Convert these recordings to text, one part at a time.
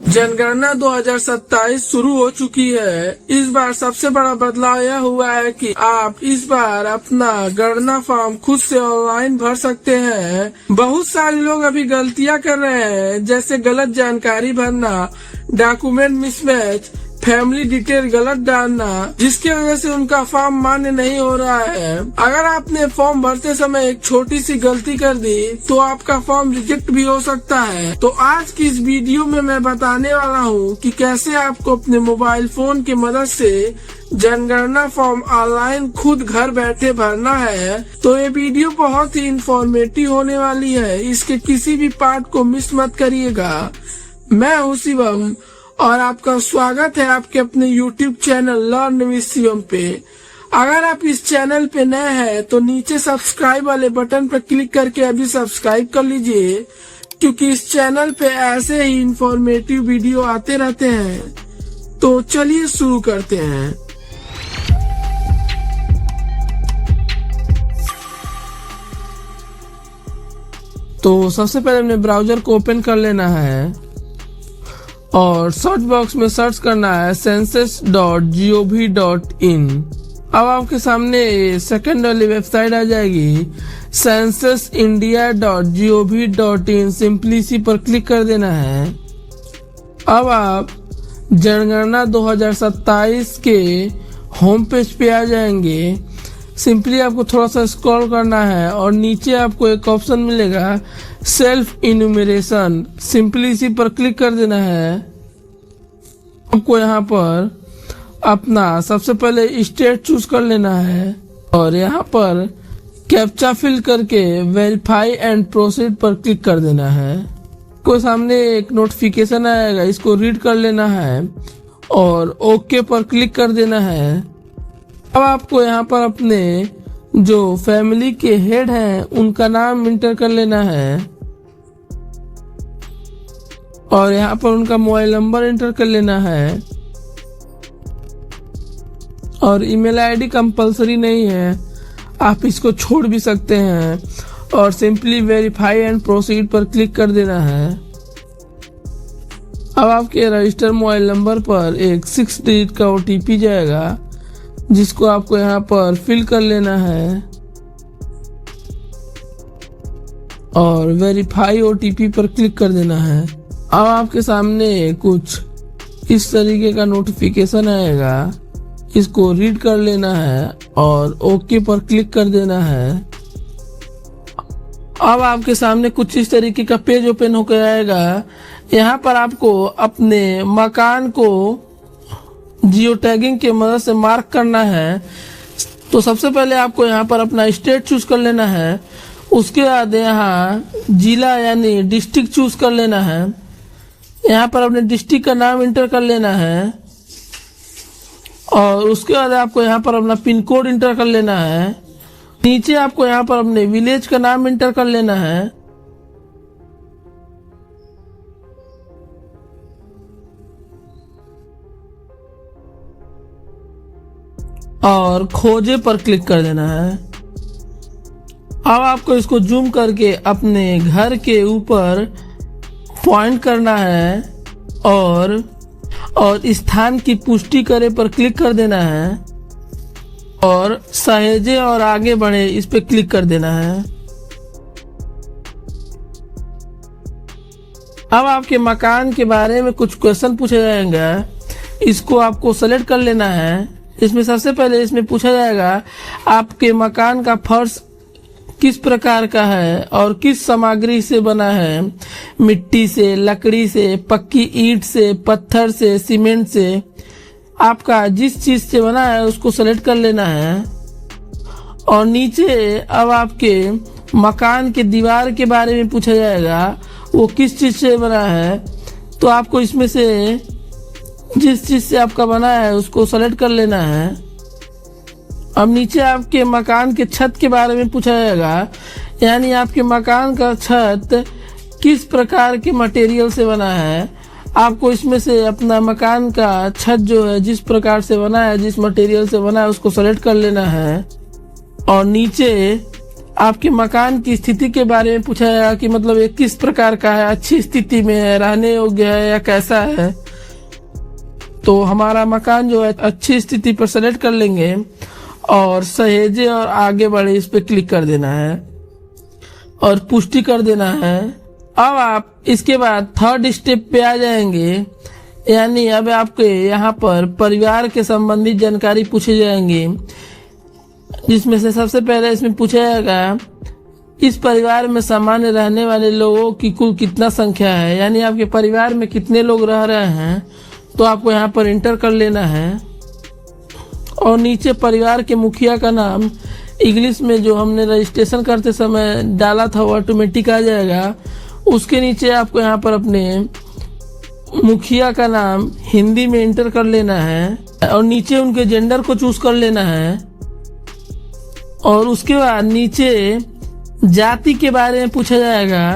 जनगणना 2027 शुरू हो चुकी है। इस बार सबसे बड़ा बदलाव यह हुआ है कि आप इस बार अपना गणना फॉर्म खुद से ऑनलाइन भर सकते हैं। बहुत सारे लोग अभी गलतियां कर रहे हैं, जैसे गलत जानकारी भरना, डॉक्यूमेंट मिसमैच, फैमिली डिटेल गलत डालना, जिसकी वजह से उनका फॉर्म मान्य नहीं हो रहा है। अगर आपने फॉर्म भरते समय एक छोटी सी गलती कर दी तो आपका फॉर्म रिजेक्ट भी हो सकता है। तो आज की इस वीडियो में मैं बताने वाला हूँ कि कैसे आपको अपने मोबाइल फोन की मदद से जनगणना फॉर्म ऑनलाइन खुद घर बैठे भरना है। तो ये वीडियो बहुत ही इंफॉर्मेटिव होने वाली है, इसके किसी भी पार्ट को मिस मत करिएगा। मैं हूँ शिवम और आपका स्वागत है आपके अपने YouTube channel learn with Shivam पे। अगर आप इस चैनल पे नए हैं तो नीचे सब्सक्राइब वाले बटन पर क्लिक करके अभी सब्सक्राइब कर लीजिए, क्योंकि इस चैनल पे ऐसे ही इंफॉर्मेटिव वीडियो आते रहते हैं। तो चलिए शुरू करते हैं। तो सबसे पहले अपने ब्राउजर को ओपन कर लेना है और सर्च बॉक्स में सर्च करना है census.gov.in। अब आपके सामने सेकंड वाली वेबसाइट आ जाएगी censusindia.gov.in। सिंपली इसी पर क्लिक कर देना है। अब आप जनगणना 2027 के होम पेज पे आ जाएंगे। सिंपली आपको थोड़ा सा स्क्रॉल करना है और नीचे आपको एक ऑप्शन मिलेगा सेल्फ इन्यूमरेशन। सिंपली इसी पर क्लिक कर देना है। आपको यहाँ पर अपना सबसे पहले स्टेट चूज कर लेना है और यहाँ पर कैप्चा फिल करके वेरीफाई एंड प्रोसीड पर क्लिक कर देना है। आपको सामने एक नोटिफिकेशन आएगा, इसको रीड कर लेना है और ओके पर क्लिक कर देना है। अब आपको यहाँ पर अपने जो फैमिली के हेड हैं उनका नाम इंटर कर लेना है और यहाँ पर उनका मोबाइल नंबर इंटर कर लेना है और ईमेल आईडी कंपलसरी नहीं है, आप इसको छोड़ भी सकते हैं और सिंपली वेरीफाई एंड प्रोसीड पर क्लिक कर देना है। अब आपके रजिस्टर मोबाइल नंबर पर एक 6 डिजिट का OTP जाएगा, जिसको आपको यहाँ पर फिल कर लेना है और वेरीफाई OTP पर क्लिक कर देना है। अब आपके सामने कुछ इस तरीके का नोटिफिकेशन आएगा, इसको रीड कर लेना है और ओके पर क्लिक कर देना है। अब आपके सामने कुछ इस तरीके का पेज ओपन होकर आएगा। यहाँ पर आपको अपने मकान को जियो टैगिंग की मदद से मार्क करना है। तो सबसे पहले आपको यहाँ पर अपना स्टेट चूज कर लेना है, उसके बाद यहाँ जिला यानी डिस्ट्रिक्ट चूज कर लेना है। यहाँ पर अपने डिस्ट्रिक्ट का नाम इंटर कर लेना है और उसके बाद आपको यहाँ पर अपना पिन कोड इंटर कर लेना है। नीचे आपको यहाँ पर अपने विलेज का नाम इंटर कर लेना है और खोजे पर क्लिक कर देना है। अब आपको इसको जूम करके अपने घर के ऊपर पॉइंट करना है और स्थान की पुष्टि करे पर क्लिक कर देना है और सहेजे और आगे बढ़े इस पे क्लिक कर देना है। अब आपके मकान के बारे में कुछ क्वेश्चन पूछा जाएगा, इसको आपको सेलेक्ट कर लेना है। इसमें सबसे पहले इसमें पूछा जाएगा आपके मकान का फर्श किस प्रकार का है और किस सामग्री से बना है, मिट्टी से, लकड़ी से, पक्की ईंट से, पत्थर से, सीमेंट से। आपका जिस चीज से बना है उसको सेलेक्ट कर लेना है और नीचे अब आपके मकान के दीवार के बारे में पूछा जाएगा, वो किस चीज से बना है। तो आपको इसमें से जिस चीज से आपका बना है उसको सेलेक्ट कर लेना है। अब नीचे आपके मकान के छत के बारे में पूछा जाएगा, यानी आपके मकान का छत किस प्रकार के मटेरियल से बना है। आपको इसमें से अपना मकान का छत जो है जिस प्रकार से बना है, जिस मटेरियल से बना है उसको सेलेक्ट कर लेना है और नीचे आपके मकान की स्थिति के बारे में पूछा जाएगा कि मतलब ये किस प्रकार का है, अच्छी स्थिति में है, रहने योग्य है या कैसा है। तो हमारा मकान जो है अच्छी स्थिति पर सेलेक्ट कर लेंगे और सहेजे और आगे बढ़े इस पे क्लिक कर देना है और पुष्टि कर देना है। अब आप इसके बाद थर्ड स्टेप पे आ जाएंगे, यानी अब आपके यहाँ पर परिवार के संबंधित जानकारी पूछे जाएंगे, जिसमें से सबसे पहले इसमें पूछा जाएगा इस परिवार में सामान्य रहने वाले लोगों की कुल कितना संख्या है, यानी आपके परिवार में कितने लोग रह रहे हैं। तो आपको यहाँ पर इंटर कर लेना है और नीचे परिवार के मुखिया का नाम इंग्लिश में जो हमने रजिस्ट्रेशन करते समय डाला था वो ऑटोमेटिक आ जाएगा। उसके नीचे आपको यहाँ पर अपने मुखिया का नाम हिंदी में इंटर कर लेना है और नीचे उनके जेंडर को चूज कर लेना है। और उसके बाद नीचे जाति के बारे में पूछा जाएगा,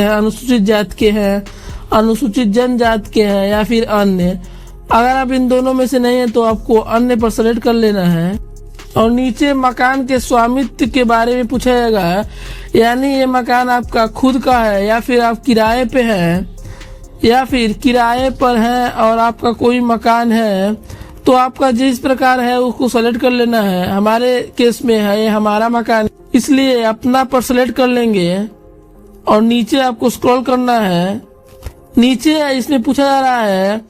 अनुसूचित जाति के हैं, अनुसूचित जनजाति के हैं या फिर अन्य। अगर आप इन दोनों में से नहीं है तो आपको अन्य पर सेलेक्ट कर लेना है। और नीचे मकान के स्वामित्व के बारे में पूछा जाएगा, यानी ये मकान आपका खुद का है या फिर आप किराए पे हैं या फिर किराए पर हैं और आपका कोई मकान है। तो आपका जिस प्रकार है उसको सेलेक्ट कर लेना है। हमारे केस में है ये हमारा मकान, इसलिए अपना पर सेलेक्ट कर लेंगे और नीचे आपको स्क्रॉल करना है। नीचे इसमें पूछा जा रहा है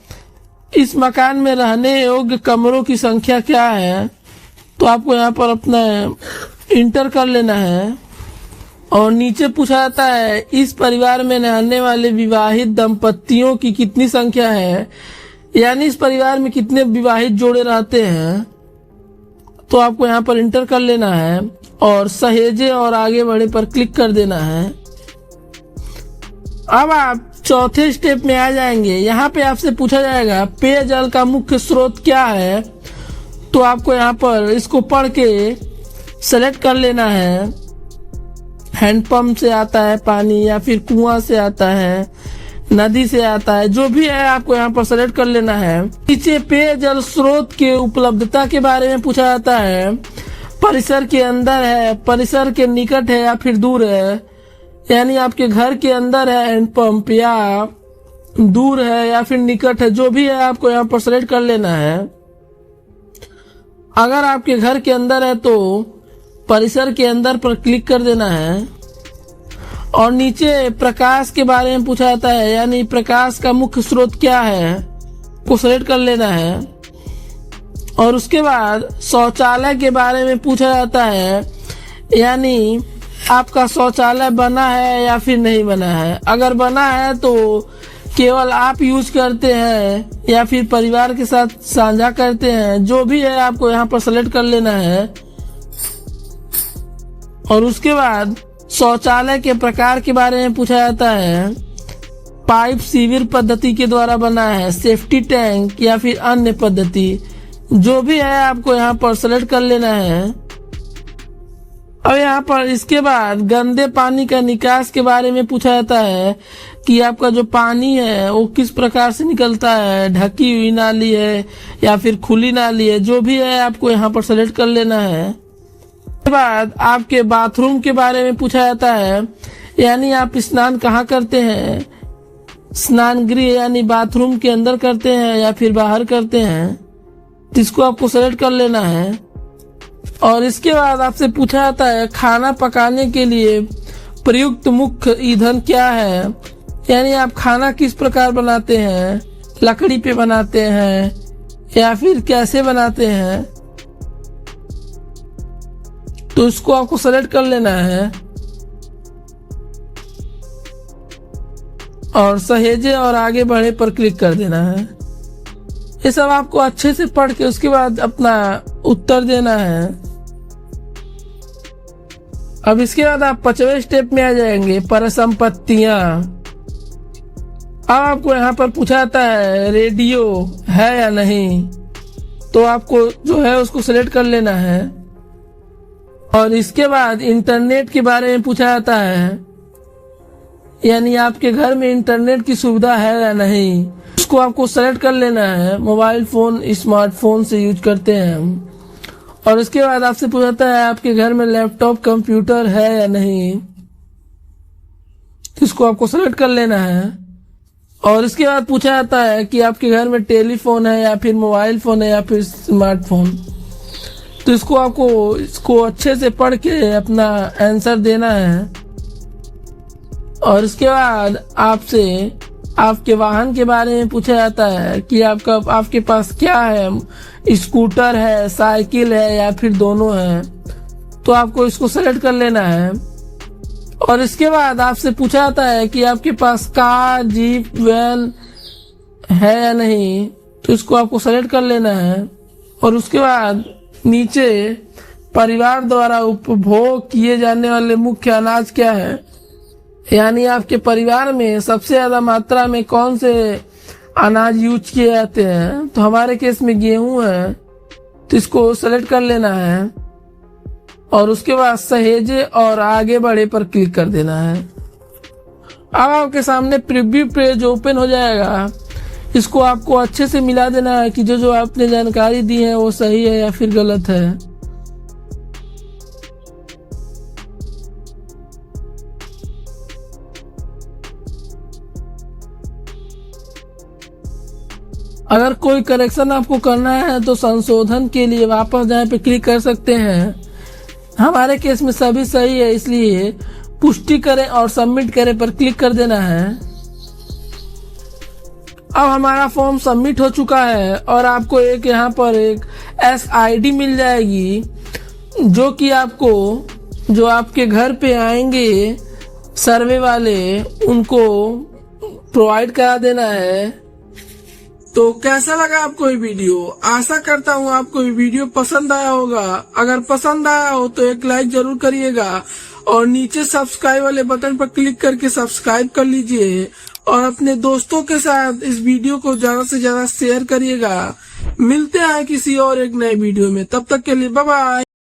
इस मकान में रहने योग्य कमरों की संख्या क्या है। तो आपको यहाँ पर अपना इंटर कर लेना है और नीचे पूछा जाता है इस परिवार में रहने वाले विवाहित दंपतियों की कितनी संख्या है, यानी इस परिवार में कितने विवाहित जोड़े रहते हैं। तो आपको यहाँ पर इंटर कर लेना है और सहेजे और आगे बढ़े पर क्लिक कर देना है। अब आप चौथे स्टेप में आ जाएंगे। यहाँ पे आपसे पूछा जाएगा पेयजल का मुख्य स्रोत क्या है। तो आपको यहाँ पर इसको पढ़ के सेलेक्ट कर लेना है। हैंडपंप से आता है पानी या फिर कुआं से आता है, नदी से आता है, जो भी है आपको यहाँ पर सेलेक्ट कर लेना है। नीचे पेयजल स्रोत के उपलब्धता के बारे में पूछा जाता है, परिसर के अंदर है, परिसर के निकट है या फिर दूर है, यानी आपके घर के अंदर है हैंडपंप या दूर है या फिर निकट है, जो भी है आपको यहाँ पर सेलेक्ट कर लेना है। अगर आपके घर के अंदर है तो परिसर के अंदर पर क्लिक कर देना है। और नीचे प्रकाश के बारे में पूछा जाता है, यानी प्रकाश का मुख्य स्रोत क्या है को सेलेक्ट कर लेना है। और उसके बाद शौचालय के बारे में पूछा जाता है, यानी आपका शौचालय बना है या फिर नहीं बना है। अगर बना है तो केवल आप यूज करते हैं या फिर परिवार के साथ साझा करते हैं, जो भी है आपको यहाँ पर सेलेक्ट कर लेना है। और उसके बाद शौचालय के प्रकार के बारे में पूछा जाता है, पाइप सीवर पद्धति के द्वारा बना है, सेफ्टी टैंक या फिर अन्य पद्धति, जो भी है आपको यहाँ पर सेलेक्ट कर लेना है। अब यहाँ पर इसके बाद गंदे पानी का निकास के बारे में पूछा जाता है कि आपका जो पानी है वो किस प्रकार से निकलता है, ढकी हुई नाली है या फिर खुली नाली है, जो भी है आपको यहाँ पर सेलेक्ट कर लेना है। उसके बाद आपके बाथरूम के बारे में पूछा जाता है, यानी आप स्नान कहाँ करते हैं, स्नान गृह यानी बाथरूम के अंदर करते हैं या फिर बाहर करते हैं, इसको आपको सेलेक्ट कर लेना है। और इसके बाद आपसे पूछा जाता है खाना पकाने के लिए प्रयुक्त मुख्य ईंधन क्या है, यानी आप खाना किस प्रकार बनाते हैं, लकड़ी पे बनाते हैं या फिर कैसे बनाते हैं, तो इसको आपको सेलेक्ट कर लेना है। और सहेजे और आगे बढ़े पर क्लिक कर देना है। ये सब आपको अच्छे से पढ़ के उसके बाद अपना उत्तर देना है। अब इसके बाद आप 5वें स्टेप में आ जाएंगे, परिसंपत्तियां। अब आपको यहाँ पर पूछा जाता है रेडियो है या नहीं, तो आपको जो है उसको सिलेक्ट कर लेना है। और इसके बाद इंटरनेट के बारे में पूछा जाता है, यानी आपके घर में इंटरनेट की सुविधा है या नहीं, उसको आपको सेलेक्ट कर लेना है। मोबाइल फोन स्मार्टफोन से यूज करते हैं हम। और उसके बाद आपसे पूछता है आपके घर में लैपटॉप कंप्यूटर है या नहीं, तो इसको आपको सेलेक्ट कर लेना है। और इसके बाद पूछा जाता है कि आपके घर में टेलीफोन है या फिर मोबाइल फोन है या फिर स्मार्टफोन, तो इसको अच्छे से पढ़ के अपना आंसर देना है। और इसके बाद आपसे आपके वाहन के बारे में पूछा जाता है कि आपके पास क्या है, स्कूटर है, साइकिल है या फिर दोनों है, तो आपको इसको सेलेक्ट कर लेना है। और इसके बाद आपसे पूछा जाता है कि आपके पास कार, जीप, वैन है या नहीं, तो इसको आपको सेलेक्ट कर लेना है। और उसके बाद नीचे परिवार द्वारा उपभोग किए जाने वाले मुख्य अनाज क्या है, यानी आपके परिवार में सबसे ज्यादा मात्रा में कौन से अनाज यूज किए जाते हैं, तो हमारे केस में गेहूं है, तो इसको सेलेक्ट कर लेना है। और उसके बाद सहेजे और आगे बढ़े पर क्लिक कर देना है। अब आपके सामने प्रीव्यू पेज ओपन हो जाएगा। इसको आपको अच्छे से मिला देना है कि जो आपने जानकारी दी है वो सही है या फिर गलत है। अगर कोई करेक्शन आपको करना है तो संशोधन के लिए वापस जाए पे क्लिक कर सकते हैं। हमारे केस में सभी सही है, इसलिए पुष्टि करें और सबमिट करें पर क्लिक कर देना है। अब हमारा फॉर्म सबमिट हो चुका है और आपको यहाँ पर एक SID मिल जाएगी, जो कि आपको जो आपके घर पे आएंगे सर्वे वाले उनको प्रोवाइड करा देना है। तो कैसा लगा आपको ये वीडियो? आशा करता हूँ आपको ये वीडियो पसंद आया होगा। अगर पसंद आया हो तो एक लाइक जरूर करिएगा और नीचे सब्सक्राइब वाले बटन पर क्लिक करके सब्सक्राइब कर लीजिए और अपने दोस्तों के साथ इस वीडियो को ज्यादा से ज्यादा शेयर करिएगा। मिलते हैं किसी और एक नए वीडियो में, तब तक के लिए बाय बाय।